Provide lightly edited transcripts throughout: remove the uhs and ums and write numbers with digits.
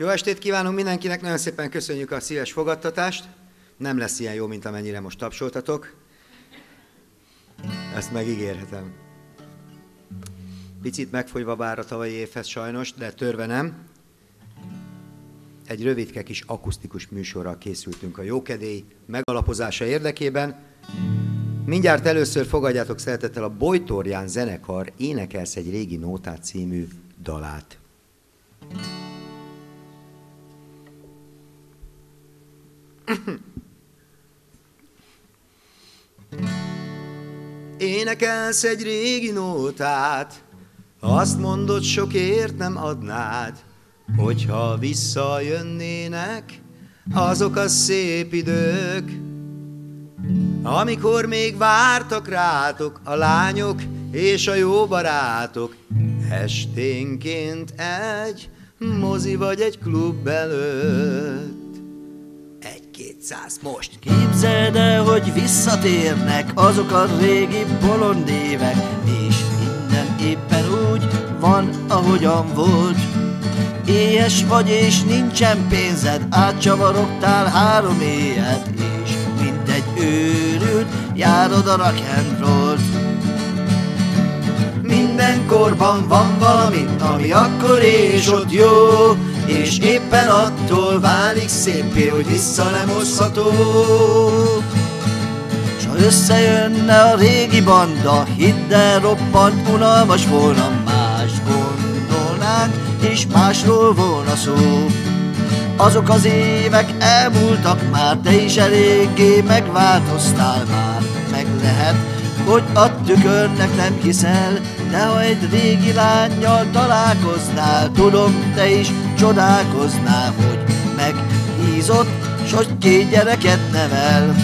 Jó estét kívánunk mindenkinek, nagyon szépen köszönjük a szíves fogadtatást. Nem lesz ilyen jó, mint amennyire most tapsoltatok. Ezt megígérhetem. Picit megfogyva bár a tavalyi évhez sajnos, de törve nem. Egy rövidke kis akusztikus műsorral készültünk a jókedély megalapozása érdekében. Mindjárt először fogadjátok szeretettel a Bojtorján zenekar Énekelsz egy régi nótát című dalát. Énekelsz egy régi nótát, azt mondod, sokért nem adnád, hogyha visszajönnének azok a szép idők, amikor még vártak rátok a lányok és a jó barátok, esténként egy mozi vagy egy klub előtt. 1-200 most! Képzeld el, hogy visszatérnek azok a régi bolond évek, és minden éppen úgy van, ahogyan volt. Éhes vagy és nincsen pénzed, átcsavarogtál 3 éjjel, és mint egy őrült járod a rock and rollt. Minden korban van valami, ami akkor és ott jó, és éppen attól válik szépé, hogy vissza nem hozható. S ha összejönne a régi banda, hidd el, roppant unalmas volna, más gondolnánk, és másról volna szó. Azok az évek elmúltak már, te is eléggé megváltoztál már. Meg lehet, hogy a tükörnek nem hiszel, de ha egy régi lánnyal találkoznál, tudom, te is csodálkoznál, hogy meghízott, s hogy 2 gyereket nevel.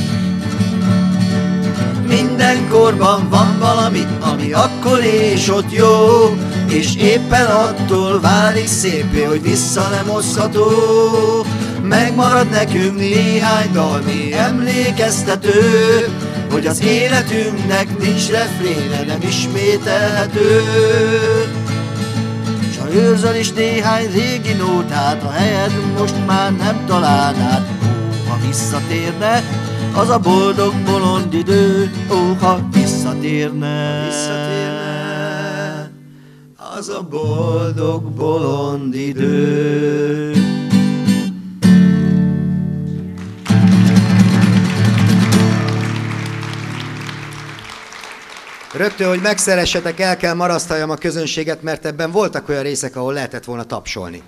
Minden korban van valami, ami akkor és ott jó, és éppen attól válik szépé, hogy vissza nem hozható. Megmarad nekünk néhány dalmi emlékeztető, hogy az életünknek nincs refréne, nem ismételhető. S ha őrzöl is néhány régi nótát, a helyed most már nem találnád. Ó, ha visszatérne az a boldog bolond idő, ó, ha visszatérne, az a boldog bolond idő. Rögtön, hogy megszeressetek, el kell marasztaljam a közönséget, mert ebben voltak olyan részek, ahol lehetett volna tapsolni.